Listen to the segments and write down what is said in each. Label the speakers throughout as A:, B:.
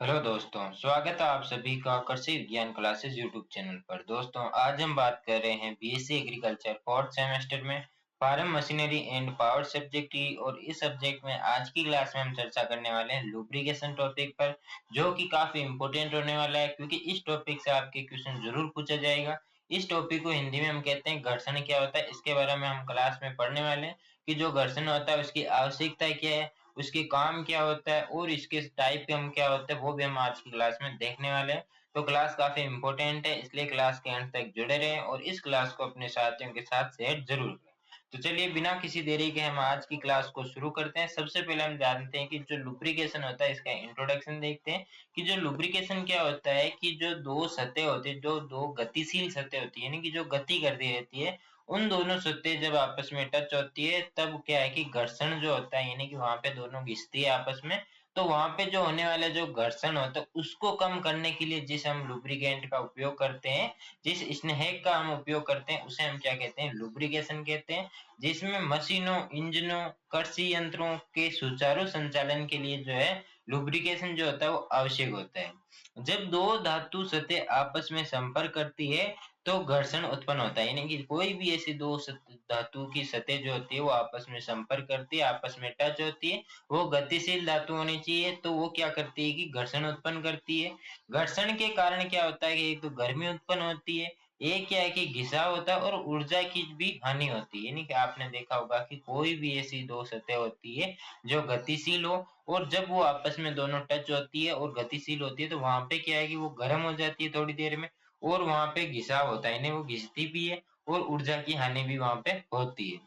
A: Hello दोस्तों, स्वागत है आप सभी का कृषि विज्ञान क्लासेस यूट्यूब चैनल पर। दोस्तों, आज हम बात कर रहे हैं बीएससी एग्रीकल्चर फोर्थ सेमेस्टर में farm machinery and power subject की। और इस सब्जेक्ट में आज की क्लास में हम चर्चा करने वाले हैं लुब्रिकेशन टॉपिक पर, जो कि काफी इंपॉर्टेंट होने वाला है क्योंकि इस टॉपिक से आपके क्वेश्चन जरूर पूछा जाएगा। इस टॉपिक को हिंदी में हम कहते हैं घर्षण क्या होता है। इसके बारे में हम क्लास में पढ़ने वाले हैं कि जो घर्षण होता है उसकी आवश्यकता क्या है, उसके काम क्या होता है और इसके टाइप हम क्या होते हैं, वो भी हम आज की क्लास में देखने वाले हैं। तो क्लास काफी इंपॉर्टेंट है, इसलिए क्लास के अंत तक जुड़े रहें और इस क्लास को अपने साथियों के साथ शेयर जरूर करें। तो चलिए बिना किसी देरी के हम आज की क्लास को शुरू करते हैं। सबसे पहले हम जानते हैं कि जो लुब्रिकेशन होता है इसका इंट्रोडक्शन देखते हैं कि जो लुब्रिकेशन क्या होता है कि जो दो सतह होती है, जो दो गतिशील सतह होती है, यानी कि जो गति करती रहती है, उन दोनों सतह जब आपस में टच होती है तब क्या है कि घर्षण जो होता है, यानी कि वहां पे दोनों घिसती है आपस में। तो वहां पे जो होने वाला जो घर्षण होता है उसको कम करने के लिए जिस हम लुब्रिकेंट का उपयोग करते हैं, जिस स्नेहक का हम उपयोग करते हैं, उसे हम क्या कहते हैं, लुब्रिकेशन कहते हैं। जिसमें मशीनों, इंजनों, कृषि यंत्रों के सुचारू संचालन के लिए जो है लुब्रिकेशन जो होता है वो आवश्यक होता है। जब दो धातु सतह आपस में संपर्क करती है तो घर्षण उत्पन्न होता है, यानी कि कोई भी ऐसी दो धातु की सतह जो होती है वो आपस में संपर्क करती है, आपस में टच होती है, वो गतिशील धातु होनी चाहिए, तो वो क्या करती है कि घर्षण उत्पन्न करती है। घर्षण के कारण क्या होता है कि एक तो गर्मी उत्पन्न होती है, एक क्या है कि घिसाव होता है और ऊर्जा की भी हानि होती है। यानी कि आपने देखा होगा कि कोई भी ऐसी दो सतह होती है जो गतिशील हो, और जब वो आपस में दोनों टच होती है और गतिशील होती है तो वहां पे क्या है कि वो गर्म हो जाती है थोड़ी देर में, और वहां पे घिसाव होता है, यानी वो घिसती भी है और ऊर्जा की हानि भी वहां पे होती है।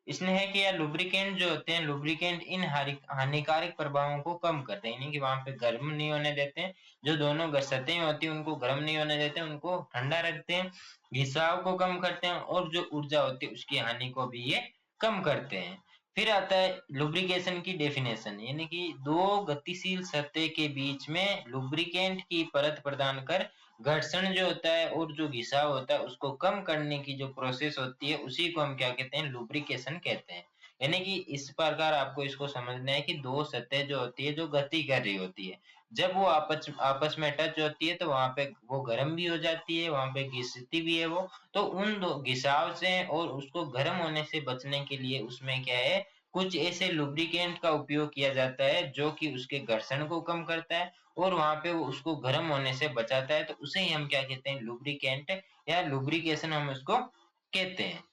A: इसने है कि यार लुब्रिकेंट जो होते हैं, लुब्रिकेंट इन हानिकारक प्रभावों को कम करते हैं, यानी कि वहां पे गर्म नहीं होने देते हैं। जो दोनों सतहें होती है उनको गर्म नहीं होने देते, उनको ठंडा रखते हैं, घिसाव को कम करते हैं और जो ऊर्जा होती है उसकी हानि को भी ये कम करते हैं। फिर आता है लुब्रिकेशन की डेफिनेशन, यानी कि दो गतिशील सतह के बीच में लुब्रिकेंट की परत प्रदान कर घर्षण जो होता है और जो घिसाव होता है उसको कम करने की जो प्रोसेस होती है उसी को हम क्या कहते हैं, लुब्रिकेशन कहते हैं। यानी कि इस प्रकार आपको इसको समझना है कि दो सतह जो होती है जो गति कर रही होती है, जब वो आपस आपस में टच होती है तो वहां पे वो गर्म भी हो जाती है, वहां पे घिसती भी है वो। तो उन दो घिसाव से और उसको गर्म होने से बचने के लिए उसमें क्या है, कुछ ऐसे लुब्रिकेंट का उपयोग किया जाता है जो कि उसके घर्षण को कम करता है और वहां पे वो उसको गर्म होने से बचाता है, तो उसे ही हम क्या कहते हैं, लुब्रिकेंट या लुब्रिकेशन हम उसको कहते हैं।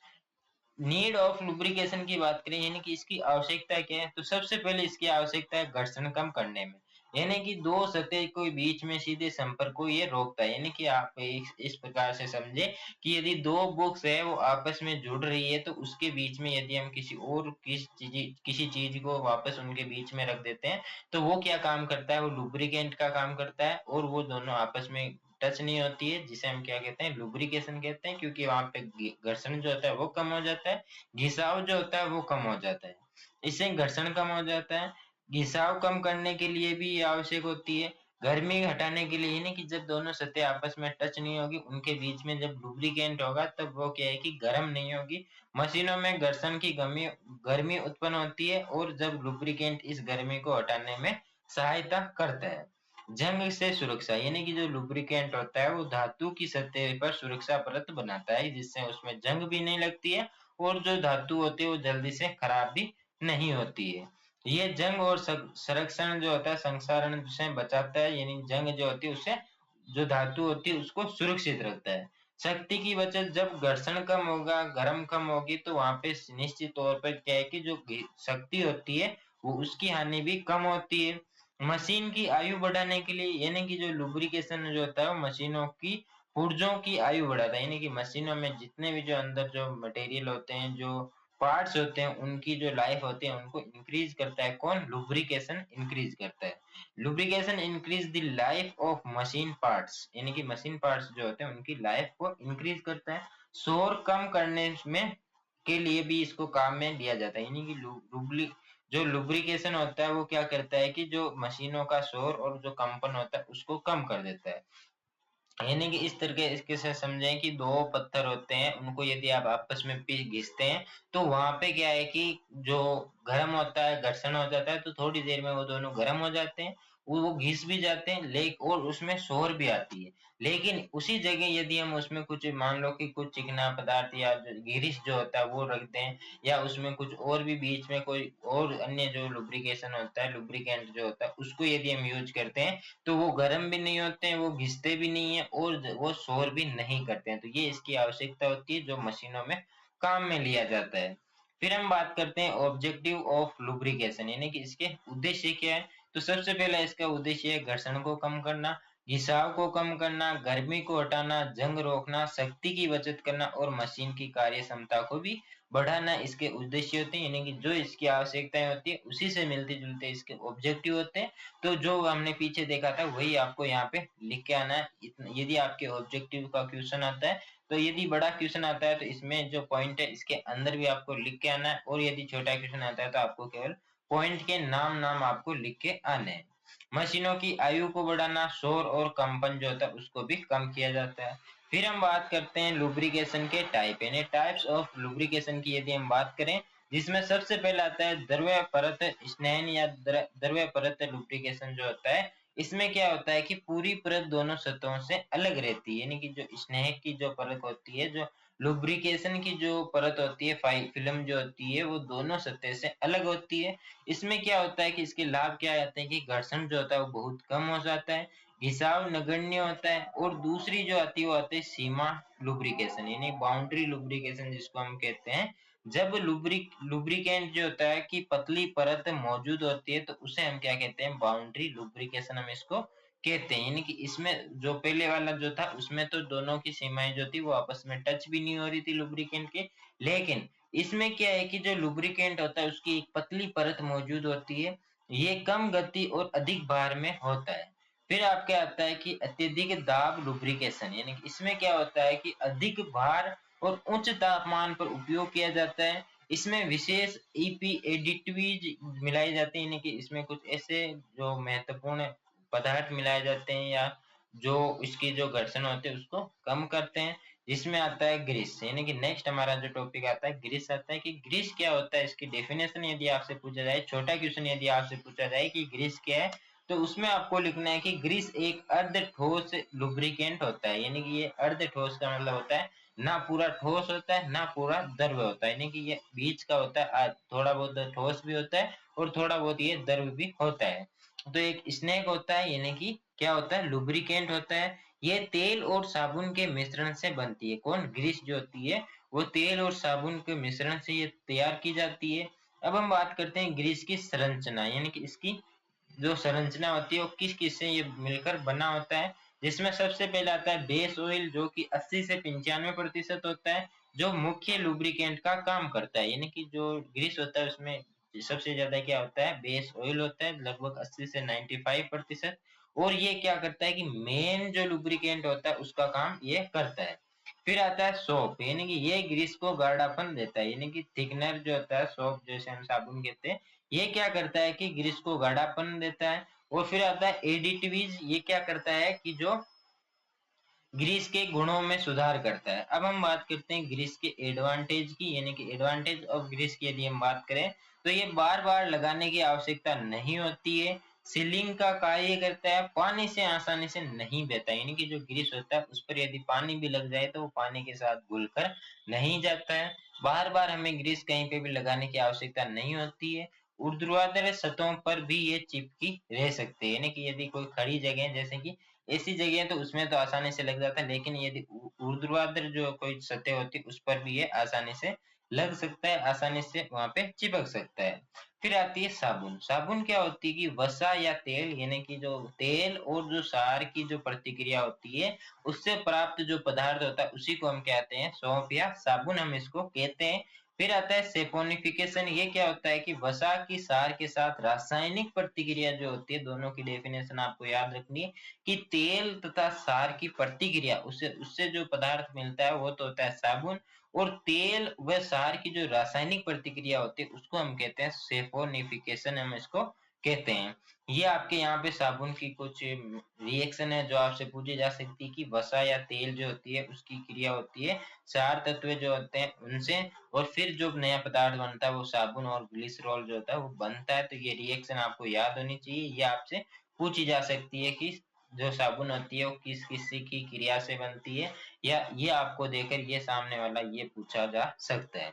A: नीड ऑफ लुब्रिकेशन की बात करें, यानी कि इसकी आवश्यकता क्या है, तो सबसे पहले इसकी आवश्यकता है घर्षण कम करने में, यानी कि दो सतह के बीच में सीधे संपर्क को ये रोकता है। यानी कि आप इस प्रकार से समझे कि यदि दो बुक्स है वो आपस में जुड़ रही है तो उसके बीच में यदि हम किसी चीज को वापस उनके बीच में रख देते हैं तो वो क्या काम करता है, वो लुब्रिकेंट का काम करता है और वो दोनों आपस में टच नहीं होती है, जिसे हम क्या कहते हैं, लुब्रिकेशन कहते हैं, क्योंकि वहां पे घर्षण जो होता है वो कम हो जाता है, घिसाव जो होता है वो कम हो जाता है। इससे घर्षण कम हो जाता है। घिसाव कम करने के लिए भी ये आवश्यक होती है। गर्मी हटाने के लिए, यानी कि जब दोनों सतह आपस में टच नहीं होगी उनके बीच में जब लुब्रिकेंट होगा तब वो क्या है कि गर्म नहीं होगी। मशीनों में घर्षण की गर्मी उत्पन्न होती है और जब लुब्रिकेंट इस गर्मी को हटाने में सहायता करता है। जंग से सुरक्षा, यानी कि जो लुब्रिकेंट होता है वो धातु की सतह पर सुरक्षा परत बनाता है जिससे उसमें जंग भी नहीं लगती है और जो धातु होती है वो जल्दी से खराब भी नहीं होती है। ये जंग और संरक्षण जो होता है, संक्षारण से बचाता है, यानी जंग जो होती है उससे जो धातु होती है उसको सुरक्षित रखता है। शक्ति की बचत, जब घर्षण कम होगा, गर्म कम होगी तो वहां पे निश्चित तौर पर क्या है कि जो शक्ति होती है वो उसकी हानि भी कम होती है। मशीन की आयु बढ़ाने के लिए, यानी कि जो लुब्रिकेशन जो होता है वो मशीनों की पुर्जों की आयु बढ़ाता है, यानी कि मशीनों में जितने भी जो अंदर जो मटेरियल होते हैं, जो पार्ट्स होते हैं, उनकी जो लाइफ होती है उनको इंक्रीज करता है। कौन? लुब्रिकेशन इंक्रीज करता है। Lubrication increase the life of machine parts, यानी कि मशीन पार्ट्स जो होते हैं उनकी लाइफ को इंक्रीज करता है। शोर कम करने में के लिए भी इसको काम में लिया जाता है, यानी कि जो लुब्रिकेशन होता है वो क्या करता है कि जो मशीनों का शोर और जो कंपन होता है उसको कम कर देता है। यानी कि इस तरीके इसके से समझें कि दो पत्थर होते हैं, उनको यदि आप आपस में घिसते हैं तो वहां पे क्या है कि जो गर्म होता है, घर्षण हो जाता है, तो थोड़ी देर में वो दोनों गर्म हो जाते हैं वो घिस भी जाते हैं, और उसमें शोर भी आती है। लेकिन उसी जगह यदि हम उसमें कुछ मान लो कि कुछ चिकना पदार्थ या गिरीस जो होता है वो रख दें, या उसमें कुछ और भी बीच में कोई और अन्य जो लुब्रिकेशन होता है, लुब्रिकेंट जो होता है, उसको यदि हम यूज करते हैं तो वो गर्म भी नहीं होते हैं, वो घिसते भी नहीं है और वो शोर भी नहीं करते हैं। तो ये इसकी आवश्यकता होती है जो मशीनों में काम में लिया जाता है। फिर हम बात करते हैं ऑब्जेक्टिव ऑफ लुब्रिकेशन, यानी कि इसके उद्देश्य क्या है। तो सबसे पहला इसका उद्देश्य है घर्षण को कम करना, घिसाव को कम करना, गर्मी को हटाना, जंग रोकना, शक्ति की बचत करना और मशीन की कार्य क्षमता को भी बढ़ाना इसके उद्देश्य होते हैं। यानी कि जो इसकी आवश्यकताएं होती है उसी से मिलते जुलते इसके ऑब्जेक्टिव होते हैं। तो जो हमने पीछे देखा था वही आपको यहाँ पे लिख के आना है। यदि आपके ऑब्जेक्टिव का क्वेश्चन आता है, तो यदि बड़ा क्वेश्चन आता है तो इसमें जो पॉइंट है इसके अंदर भी आपको लिख के आना है, और यदि छोटा क्वेश्चन आता है तो आपको केवल पॉइंट के नाम नाम आपको लिख के आने हैं। मशीनों की आयु को बढ़ाना, शोर और कंपन जो होता है उसको भी कम किया जाता है। फिर हम बात करते हैं लुब्रिकेशन के टाइप, यानी टाइप्स ऑफ लुब्रिकेशन की यदि हम बात करें, जिसमें सबसे पहले आता है द्रव्य परत स्नेहन या द्रव्य परत लुब्रिकेशन जो होता है। इसमें क्या होता है कि पूरी परत दोनों सतहों से अलग रहती है, यानी कि जो स्नेह की जो परत होती है, जो लुब्रिकेशन की जो परत होती है, फिल्म जो होती है, वो दोनों सतह से अलग होती है। इसमें क्या होता है कि इसके लाभ क्या आते हैं कि घर्षण जो होता है वो बहुत कम हो जाता है, घिसाव नगण्य होता है, और दूसरी जो आती है वो आती है सीमा लुब्रिकेशन, यानी बाउंड्री लुब्रिकेशन जिसको हम कहते हैं। जब लुब्रिकेंट जो होता है कि पतली परत मौजूद होती है तो उसे हम क्या कहते हैं, बाउंड्री लुब्रिकेशन हम इसको कहते हैं। यानी कि इसमें जो पहले वाला जो था उसमें तो दोनों की सीमाएं जो थी वो आपस में टच भी नहीं हो रही थी लुब्रिकेंट के, लेकिन इसमें क्या है कि जो लुब्रिकेंट होता है उसकी एक पतली परत मौजूद होती है, ये कम गति और अधिक भार में होता है। फिर आपके आता है कि अत्यधिक दाब लुब्रिकेशन, यानी कि इसमें क्या होता है कि अधिक भार और उच्च तापमान पर उपयोग किया जाता है। इसमें विशेष ईपी एडिटिव्स मिलाए जाते हैं, यानी कि इसमें कुछ ऐसे जो महत्वपूर्ण पदार्थ मिलाए जाते हैं या जो इसकी जो घर्षण होते हैं उसको कम करते हैं। इसमें आता है ग्रीस, यानी कि नेक्स्ट हमारा जो टॉपिक आता है ग्रीस आता है। कि ग्रीस क्या होता है, इसकी डेफिनेशन यदि आपसे पूछा जाए, छोटा क्वेश्चन यदि आपसे पूछा जाए कि ग्रीस क्या है, तो उसमें आपको लिखना है कि ग्रीस एक अर्ध ठोस लुब्रिकेंट होता है। यानी कि ये अर्ध ठोस का मतलब होता है ना पूरा ठोस होता है ना पूरा द्रव होता है, यानी कि ये बीच का होता है, थोड़ा बहुत ठोस भी होता है और थोड़ा बहुत ये द्रव भी होता है। तो एक स्नेक होता है, यानी कि क्या होता है, लुब्रिकेंट होता है। ये तेल और साबुन के मिश्रण से बनती है। कौन, ग्रीस जो होती है वो तेल और साबुन के मिश्रण से ये तैयार की जाती है। अब हम बात करते हैं ग्रीस की संरचना, यानी कि इसकी जो संरचना होती है वो किस किस से ये मिलकर बना होता है। जिसमें सबसे पहले आता है बेस ऑयल, जो कि 80 से 95% होता है, जो मुख्य लुब्रिकेंट का काम करता है। यानी कि जो ग्रीस होता है उसमें सबसे ज्यादा क्या होता है, बेस ऑयल होता है, लगभग 80 से 95%। और ये क्या करता है कि मेन जो लुब्रिकेंट होता है उसका काम ये करता है। फिर आता है सोप, यानी कि ये ग्रीस को गाढ़ापन देता है, यानी कि थिकनर जो होता है, सोप जैसे हम साबुन कहते हैं, ये क्या करता है कि ग्रीस को गाढ़ापन देता है। और फिर आता है एडिटिव्स, ये क्या करता है कि जो ग्रीस के गुणों में सुधार करता है। अब हम बात करते हैं ग्रीस के एडवांटेज की, यानी कि एडवांटेज ऑफ ग्रीस की यदि हम बात करें तो ये बार बार लगाने की आवश्यकता नहीं होती है, सीलिंग का कार्य करता है, पानी से आसानी से नहीं बहता, यानी कि जो ग्रीस होता है उस पर यदि पानी भी लग जाए तो वो पानी के साथ घुलकर नहीं जाता है। बार बार हमें ग्रीस कहीं पे भी लगाने की आवश्यकता नहीं होती है। ऊर्ध्वाधर सतहों पर भी ये चिपकी रह सकते हैं, यानी कि यदि कोई खड़ी जगह जैसे कि ऐसी जगह है तो उसमें तो आसानी से लग जाता है, लेकिन यदि ऊर्ध्वाधर जो कोई सतह होती है उस पर भी ये आसानी से लग सकता है, आसानी से वहां पे चिपक सकता है। फिर आती है साबुन। साबुन क्या होती है कि वसा या तेल, यानी कि जो तेल और जो सार की जो प्रतिक्रिया होती है उससे प्राप्त जो पदार्थ होता है उसी को हम कहते हैं सौंफ या साबुन, हम इसको कहते हैं। फिर आता है सेपोनिफिकेशन, ये क्या होता है कि वसा की सार के साथ रासायनिक प्रतिक्रिया जो होती है, दोनों की डेफिनेशन आपको याद रखनी है कि तेल तथा सार की प्रतिक्रिया, उससे उससे जो पदार्थ मिलता है वो तो होता है साबुन, और तेल व सार की जो रासायनिक प्रतिक्रिया होती है उसको हम कहते हैं सेपोनिफिकेशन, हम इसको कहते हैं। ये आपके यहाँ पे साबुन की कुछ रिएक्शन है जो आपसे पूछी जा सकती है कि वसा या तेल जो होती है उसकी क्रिया होती है सार तत्व जो होते हैं उनसे, और फिर जो नया पदार्थ बनता है वो साबुन और ग्लिसरॉल जो होता है वो बनता है। तो ये रिएक्शन आपको याद होनी चाहिए, ये आपसे पूछी जा सकती है कि जो साबुन होती है वो किस किसी की क्रिया से बनती है, या ये आपको देकर ये सामने वाला ये पूछा जा सकता है।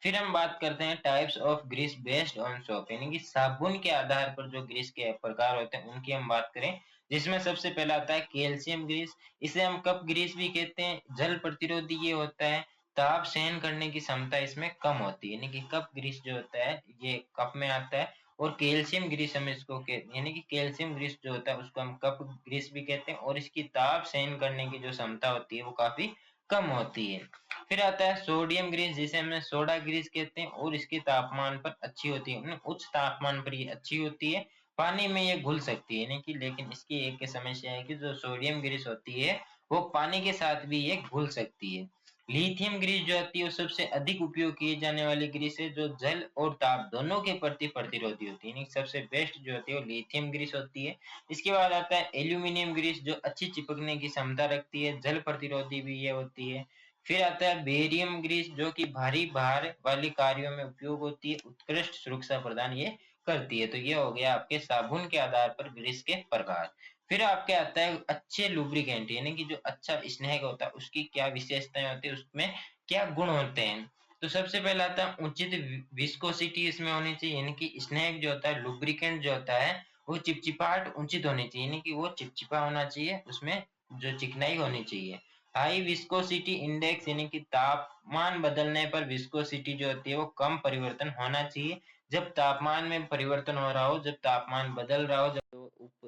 A: फिर हम बात करते हैं types of grease based on soap, यानी कि साबुन के आधार पर जो ग्रीस के प्रकार होते हैं उनकी हम बात करें, जिसमें सबसे पहला आता है कैल्शियम ग्रीस। इसे हम कप ग्रीस भी कहते हैं। जल प्रतिरोधी ये होता है, ताप सहन करने की क्षमता इसमें कम होती है, यानी कि कप ग्रीस जो होता है ये कप में आता है। और कैल्शियम ग्रीस हम इसको यानी कि कैल्शियम ग्रीस जो होता है उसको हम कप ग्रीस भी कहते हैं, और इसकी ताप सहन करने की जो क्षमता होती है वो काफी कम होती है। फिर आता है सोडियम ग्रीस, जिसे हम सोडा ग्रीस कहते हैं, और इसके तापमान पर अच्छी होती है, उच्च तापमान पर ये अच्छी होती है। पानी में ये घुल सकती है, यानी कि लेकिन इसकी एक समस्या है कि जो सोडियम ग्रीस होती है वो पानी के साथ भी ये घुल सकती है। लिथियम ग्रीस जो होती है वो सबसे अधिक उपयोग किए जाने वाली ग्रीस है, जो जल और ताप दोनों के प्रति प्रतिरोधी होती है, यानी सबसे बेस्ट जो होती है वो लिथियम ग्रीस होती है। इसके बाद आता है एल्यूमिनियम ग्रीस, जो अच्छी चिपकने की क्षमता रखती है, जल प्रतिरोधी भी ये होती है। फिर आता है बेरियम ग्रीस, जो कि भारी भार वाली कार्यों में उपयोग होती है, उत्कृष्ट सुरक्षा प्रदान ये करती है। तो ये हो गया आपके साबुन के आधार पर ग्रीस के प्रकार। फिर आपके आता है अच्छे लुब्रिकेंट, यानी कि जो अच्छा स्नेहक होता है उसकी क्या विशेषताएं होती है, उसमें क्या गुण होते हैं। तो सबसे पहला आता है उचित विस्कोसिटी इसमें होनी चाहिए, यानी कि स्नेहक जो होता है, लुब्रिकेंट जो होता है वो चिपचिपाहट उचित होनी चाहिए, यानी कि वो चिपचिपा होना चाहिए, उसमें जो चिकनाई होनी चाहिए। हाई विस्कोसिटी इंडेक्स, यानी कि तापमान बदलने पर विस्कोसिटी जो होती है वो कम परिवर्तन होना चाहिए। जब तापमान में परिवर्तन हो रहा हो, जब तापमान बदल रहा हो, जब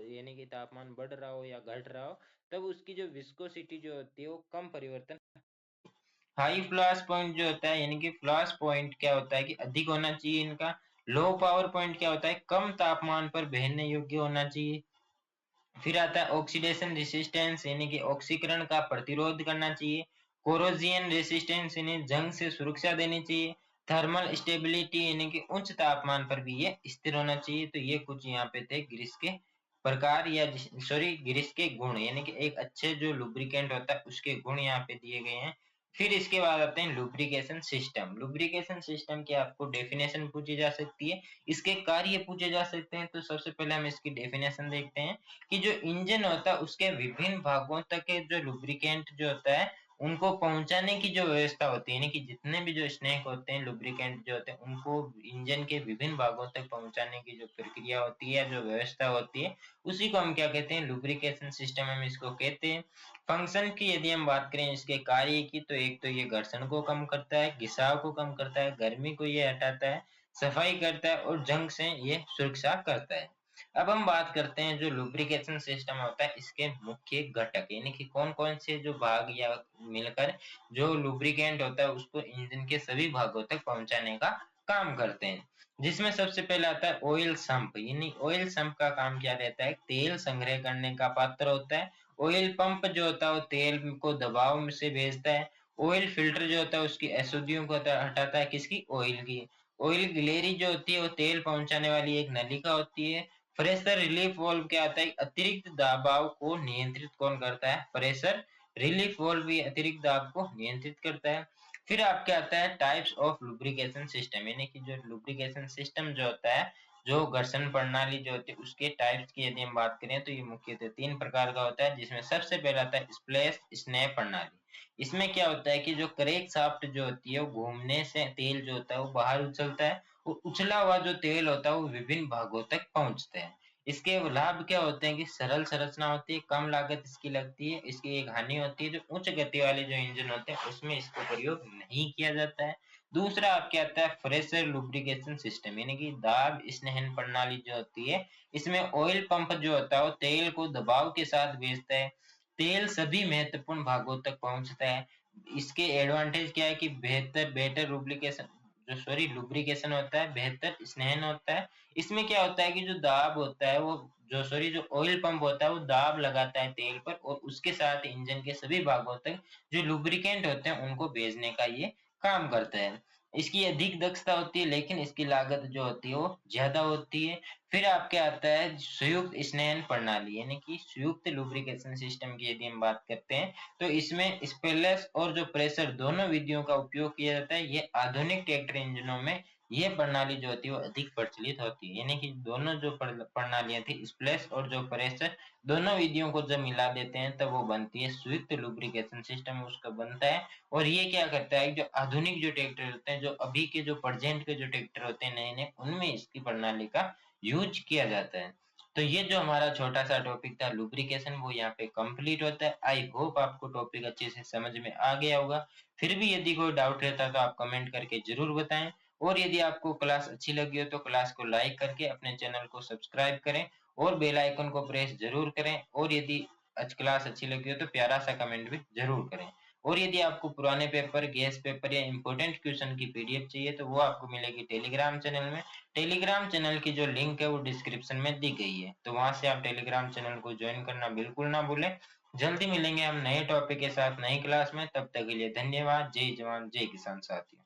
A: यानी कि तापमान बढ़ रहा हो या घट रहा हो, तब उसकी जो विस्कोसिटी जो होती है वो कम परिवर्तन। हाई फ्लैश पॉइंट जो होता है, यानी कि फ्लैश पॉइंट क्या होता है कि अधिक होना चाहिए इनका। लो पावर पॉइंट क्या होता है, कम तापमान पर बहने योग्य होना चाहिए। फिर आता है ऑक्सीडेशन रेसिस्टेंस, यानी कि ऑक्सीकरण का प्रतिरोध करना चाहिए। कोरोजियन रेसिस्टेंस, यानी जंग से सुरक्षा देनी चाहिए। थर्मल स्टेबिलिटी, यानी कि उच्च तापमान पर भी ये स्थिर होना चाहिए। तो ये कुछ यहाँ पे थे ग्रीस के प्रकार, या सॉरी ग्रीस के गुण, यानी कि एक अच्छे जो लुब्रिकेंट होता है उसके गुण यहाँ पे दिए गए हैं। फिर इसके बाद आते हैं लुब्रिकेशन सिस्टम। लुब्रिकेशन सिस्टम की आपको डेफिनेशन पूछी जा सकती है, इसके कार्य पूछे जा सकते हैं। तो सबसे पहले हम इसकी डेफिनेशन देखते हैं कि जो इंजन होता है उसके विभिन्न भागों तक के जो लुब्रिकेंट जो होता है उनको पहुंचाने की जो व्यवस्था होती है, यानी कि जितने भी जो स्नेक होते हैं, लुब्रिकेंट जो होते हैं, उनको इंजन के विभिन्न भागों तक पहुंचाने की जो प्रक्रिया होती है, जो व्यवस्था होती है, उसी को हम क्या कहते हैं, लुब्रिकेशन सिस्टम हम इसको कहते हैं। फंक्शन की यदि हम बात करें इसके कार्य की, तो एक तो ये घर्षण को कम करता है, घिसाव को कम करता है, गर्मी को ये हटाता है, सफाई करता है, और जंग से ये सुरक्षा करता है। अब हम बात करते हैं जो लुब्रिकेशन सिस्टम होता है इसके मुख्य घटक, यानी कि कौन कौन से जो भाग या मिलकर जो लुब्रिकेंट होता है उसको इंजन के सभी भागों तक पहुंचाने का काम करते हैं। जिसमें सबसे पहले आता है ऑयल संप, यानी ऑयल संप का काम क्या रहता है, तेल संग्रह करने का पात्र होता है। ऑयल पंप जो होता है वो तेल को दबाव में से भेजता है। ऑयल फिल्टर जो होता है उसकी अशुद्धियों को हटाता है, किसकी, ऑयल की। ऑयल गिलेरी जो होती है वो तेल पहुंचाने वाली एक नलिका होती है। प्रेशर रिलीफ वाल्व क्या आता है, अतिरिक्त दबाव को नियंत्रित कौन करता है, प्रेशर रिलीफ वाल्व भी अतिरिक्त दाब को नियंत्रित करता है। फिर आपके आता है टाइप्स ऑफ लुब्रिकेशन सिस्टम, यानी कि जो लुब्रिकेशन सिस्टम जो होता है, जो घर्षण प्रणाली जो होती है उसके टाइप्स की यदि हम बात करें तो ये मुख्यतः 3 प्रकार का होता है, जिसमें सबसे पहला आता है स्प्लैश स्नैप प्रणाली। इसमें क्या होता है कि जो क्रैंक शाफ्ट जो होती है वो घूमने से तेल जो होता है वो बाहर उछलता है, और उछला हुआ जो तेल होता है वो विभिन्न भागों तक पहुंचता है। इसके लाभ क्या होते हैं कि सरल संरचना होती है, कम लागत इसकी लगती है। इसकी एक हानि होती है, जो उच्च गति वाले जो इंजन होते हैं उसमें इसका प्रयोग नहीं किया जाता है। दूसरा आपके आता है प्रेशर लुब्रिकेशन सिस्टम, यानी कि दाब स्नहन प्रणाली जो होती है, इसमें ऑयल पंप जो होता है वो तेल को दबाव के साथ भेजता है, तेल सभी महत्वपूर्ण भागों तक पहुंचता है। इसके एडवांटेज क्या है कि बेहतर बेटर लुब्रिकेशन लुब्रिकेशन होता है, बेहतर स्नेहन होता है। इसमें क्या होता है कि जो दाब होता है वो जो ऑयल पंप होता है वो दाब लगाता है तेल पर, और उसके साथ इंजन के सभी भागों तक जो लुब्रिकेंट होते हैं उनको भेजने का ये काम करता है। इसकी अधिक दक्षता होती है, लेकिन इसकी लागत जो होती है वो ज्यादा होती है। फिर आपके आता है संयुक्त स्नेहन प्रणाली, यानी कि संयुक्त लुब्रिकेशन सिस्टम की यदि हम बात करते हैं तो इसमें स्पेललेस और जो प्रेशर दोनों विधियों का उपयोग किया जाता है। ये आधुनिक ट्रैक्टर इंजनों में ये प्रणाली जो होती है वो अधिक प्रचलित होती है। यानी कि दोनों जो प्रणालियां थी, स्प्लैश और जो प्रेशर, दोनों विधियों को जब मिला देते हैं तब वो बनती है संयुक्त लुब्रिकेशन सिस्टम, उसका बनता है। और ये क्या करता है, जो आधुनिक जो ट्रैक्टर होते हैं, जो अभी के जो प्रेजेंट के जो ट्रैक्टर होते हैं नए नए, उनमें इसकी प्रणाली का यूज किया जाता है। तो ये जो हमारा छोटा सा टॉपिक था लुब्रिकेशन, वो यहाँ पे कंप्लीट होता है। आई होप आपको टॉपिक अच्छे से समझ में आ गया होगा। फिर भी यदि कोई डाउट रहता है तो आप कमेंट करके जरूर बताएं। और यदि आपको क्लास अच्छी लगी हो तो क्लास को लाइक करके अपने चैनल को सब्सक्राइब करें और बेल आइकन को प्रेस जरूर करें। और यदि आज क्लास अच्छी लगी हो तो प्यारा सा कमेंट भी जरूर करें। और यदि आपको पुराने पेपर, गेस पेपर या इंपॉर्टेंट क्वेश्चन की पीडीएफ चाहिए तो वो आपको मिलेगी टेलीग्राम चैनल में। टेलीग्राम चैनल की जो लिंक है वो डिस्क्रिप्शन में दी गई है, तो वहां से आप टेलीग्राम चैनल को ज्वाइन करना बिल्कुल ना भूलें। जल्दी मिलेंगे हम नए टॉपिक के साथ नई क्लास में, तब तक के लिए धन्यवाद। जय जवान जय किसान साथियों।